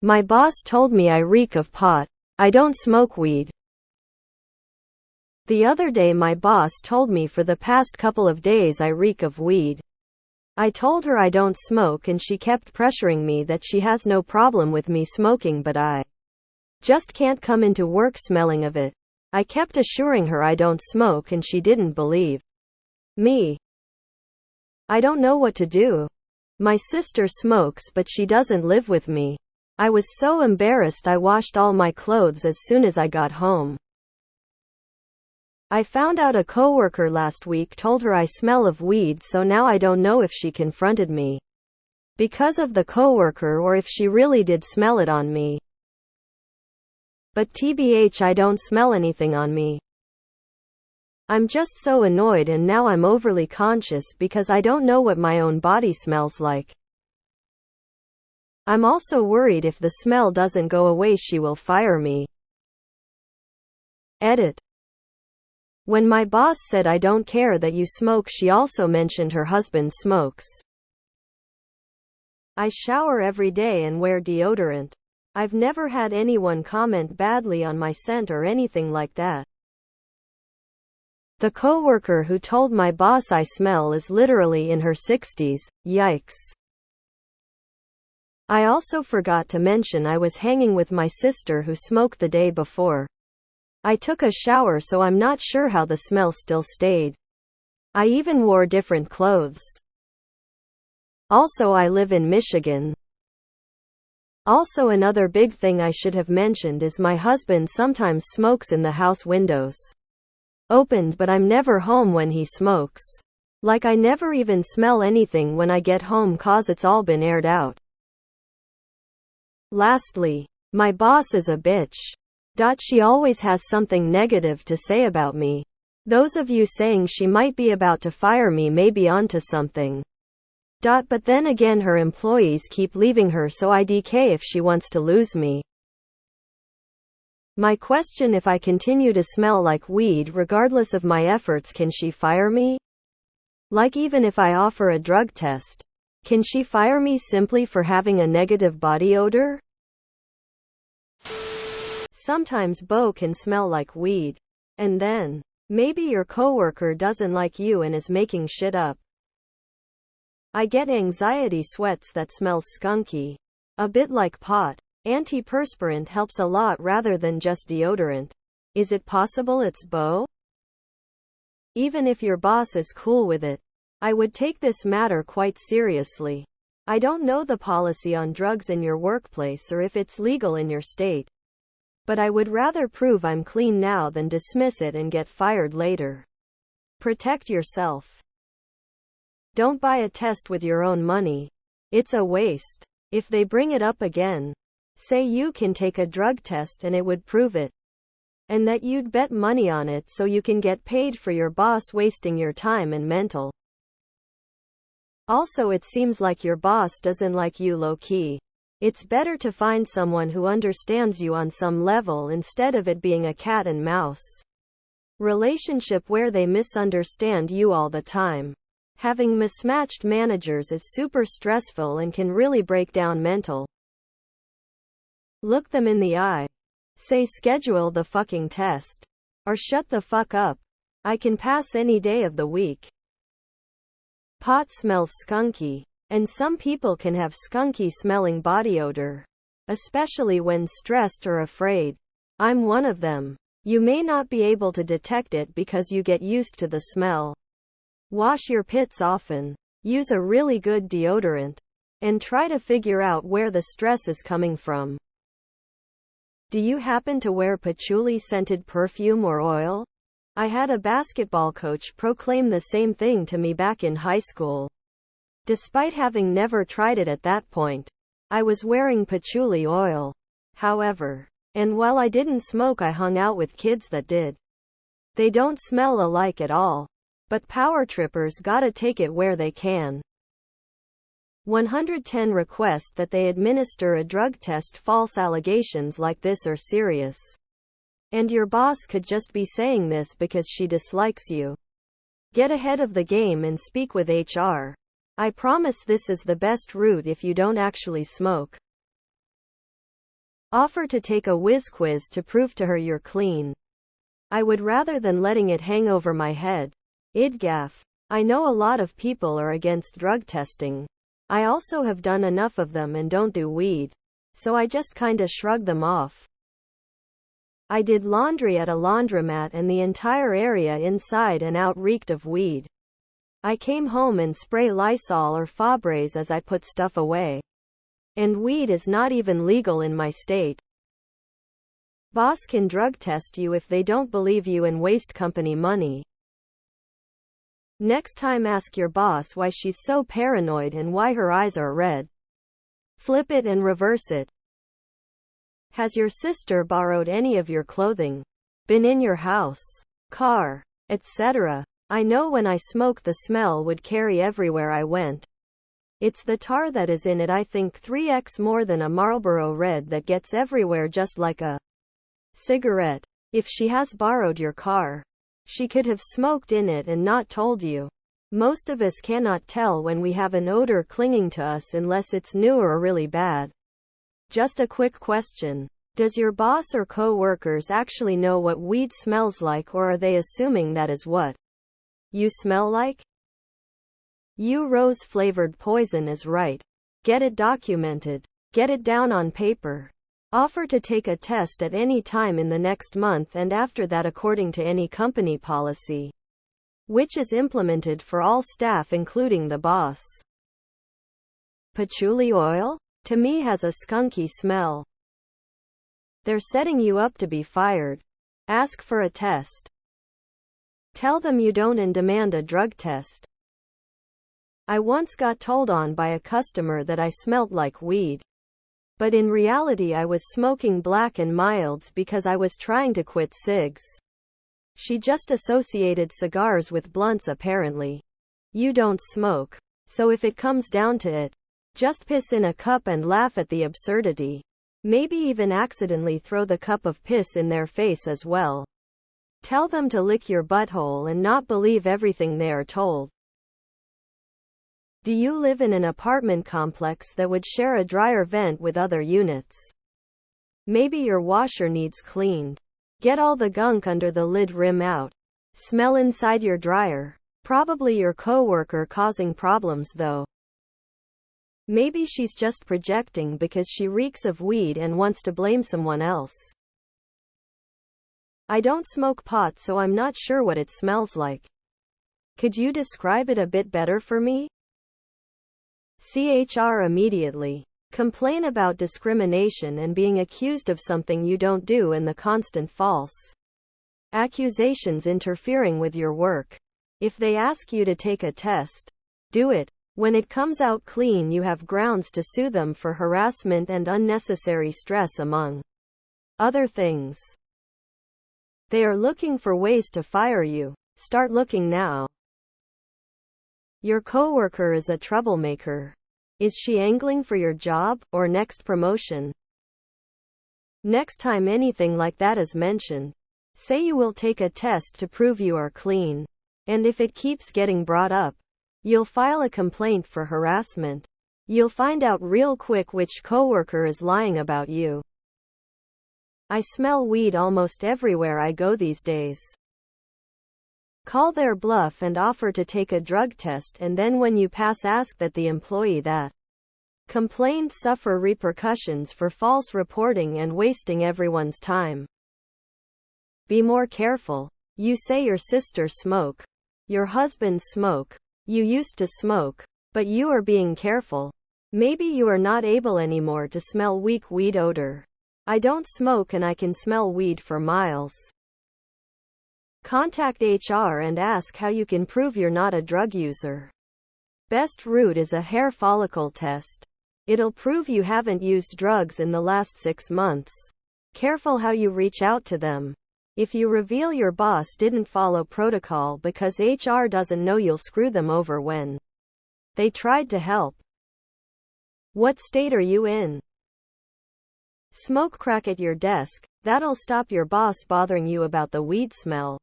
My boss told me I reek of pot. I don't smoke weed. The other day my boss told me for the past couple of days I reek of weed. I told her I don't smoke and she kept pressuring me that she has no problem with me smoking, but I just can't come into work smelling of it. I kept assuring her I don't smoke and she didn't believe me. I don't know what to do. My sister smokes but she doesn't live with me. I was so embarrassed I washed all my clothes as soon as I got home. I found out a coworker last week told her I smell of weed, so now I don't know if she confronted me because of the coworker or if she really did smell it on me. But TBH, I don't smell anything on me. I'm just so annoyed, and now I'm overly conscious because I don't know what my own body smells like. I'm also worried if the smell doesn't go away she will fire me. Edit. When my boss said I don't care that you smoke, she also mentioned her husband smokes. I shower every day and wear deodorant. I've never had anyone comment badly on my scent or anything like that. The coworker who told my boss I smell is literally in her 60s. Yikes. I also forgot to mention I was hanging with my sister who smoked the day before. I took a shower, so I'm not sure how the smell still stayed. I even wore different clothes. Also, I live in Michigan. Also, another big thing I should have mentioned is my husband sometimes smokes in the house windows opened, but I'm never home when he smokes. Like, I never even smell anything when I get home cause it's all been aired out. Lastly, my boss is a bitch. She always has something negative to say about me. Those of you saying she might be about to fire me may be onto something. But then again, her employees keep leaving her, so I DK if she wants to lose me. My question: if I continue to smell like weed regardless of my efforts, can she fire me? Like, even if I offer a drug test, can she fire me simply for having a negative body odor? Sometimes Bo can smell like weed. And then, maybe your coworker doesn't like you and is making shit up. I get anxiety sweats that smell skunky. A bit like pot. Antiperspirant helps a lot rather than just deodorant. Is it possible it's Bo? Even if your boss is cool with it, I would take this matter quite seriously. I don't know the policy on drugs in your workplace or if it's legal in your state. But I would rather prove I'm clean now than dismiss it and get fired later. Protect yourself. Don't buy a test with your own money. It's a waste. If they bring it up again, say you can take a drug test and it would prove it. And that you'd bet money on it so you can get paid for your boss wasting your time and mental. Also, it seems like your boss doesn't like you low-key. It's better to find someone who understands you on some level instead of it being a cat and mouse relationship where they misunderstand you all the time. Having mismatched managers is super stressful and can really break down mental. Look them in the eye. Say, schedule the fucking test. Or shut the fuck up. I can pass any day of the week. Pot smells skunky. And some people can have skunky smelling body odor. Especially when stressed or afraid. I'm one of them. You may not be able to detect it because you get used to the smell. Wash your pits often. Use a really good deodorant. And try to figure out where the stress is coming from. Do you happen to wear patchouli-scented perfume or oil? I had a basketball coach proclaim the same thing to me back in high school. Despite having never tried it at that point, I was wearing patchouli oil. However, and while I didn't smoke, I hung out with kids that did. They don't smell alike at all. But power trippers gotta take it where they can. 110 request that they administer a drug test. False allegations like this are serious. And your boss could just be saying this because she dislikes you. Get ahead of the game and speak with HR. I promise this is the best route if you don't actually smoke. Offer to take a whiz quiz to prove to her you're clean. I would rather than letting it hang over my head. IDGAF. I know a lot of people are against drug testing. I also have done enough of them and don't do weed. So I just kinda shrug them off. I did laundry at a laundromat and the entire area inside and out reeked of weed. I came home and spray Lysol or Febreze as I put stuff away. And weed is not even legal in my state. Boss can drug test you if they don't believe you and waste company money. Next time ask your boss why she's so paranoid and why her eyes are red. Flip it and reverse it. Has your sister borrowed any of your clothing? Been in your house, car, etc.? I know when I smoke the smell would carry everywhere I went. It's the tar that is in it, I think 3x more than a Marlboro Red, that gets everywhere just like a cigarette. If she has borrowed your car, she could have smoked in it and not told you. Most of us cannot tell when we have an odor clinging to us unless it's new or really bad. Just a quick question. Does your boss or co-workers actually know what weed smells like, or are they assuming that is what you smell like? Rose-flavored poison is right. Get it documented. Get it down on paper. Offer to take a test at any time in the next month and after that according to any company policy, which is implemented for all staff including the boss. Patchouli oil? To me has a skunky smell. They're setting you up to be fired. Ask for a test. Tell them you don't and demand a drug test. I once got told on by a customer that I smelt like weed. But in reality I was smoking Black and Milds because I was trying to quit cigs. She just associated cigars with blunts apparently. You don't smoke. So if it comes down to it, just piss in a cup and laugh at the absurdity. Maybe even accidentally throw the cup of piss in their face as well. Tell them to lick your butthole and not believe everything they are told. Do you live in an apartment complex that would share a dryer vent with other units? Maybe your washer needs cleaned. Get all the gunk under the lid rim out. Smell inside your dryer. Probably your coworker causing problems though. Maybe she's just projecting because she reeks of weed and wants to blame someone else. I don't smoke pot, so I'm not sure what it smells like. Could you describe it a bit better for me? CHR immediately. Complain about discrimination and being accused of something you don't do and the constant false accusations interfering with your work. If they ask you to take a test, do it. When it comes out clean, you have grounds to sue them for harassment and unnecessary stress among other things. They are looking for ways to fire you. Start looking now. Your coworker is a troublemaker. Is she angling for your job or next promotion? Next time anything like that is mentioned, say you will take a test to prove you are clean. And if it keeps getting brought up, you'll file a complaint for harassment. You'll find out real quick which coworker is lying about you. I smell weed almost everywhere I go these days. Call their bluff and offer to take a drug test, and then when you pass ask that the employee that complained suffer repercussions for false reporting and wasting everyone's time. Be more careful. You say your sister smoke. Your husband smoke. You used to smoke. But you are being careful. Maybe you are not able anymore to smell weak weed odor. I don't smoke and I can smell weed for miles. Contact HR and ask how you can prove you're not a drug user. Best route is a hair follicle test. It'll prove you haven't used drugs in the last 6 months. Careful how you reach out to them. If you reveal your boss didn't follow protocol because HR doesn't know, you'll screw them over when they tried to help. What state are you in? Smoke crack at your desk. That'll stop your boss bothering you about the weed smell.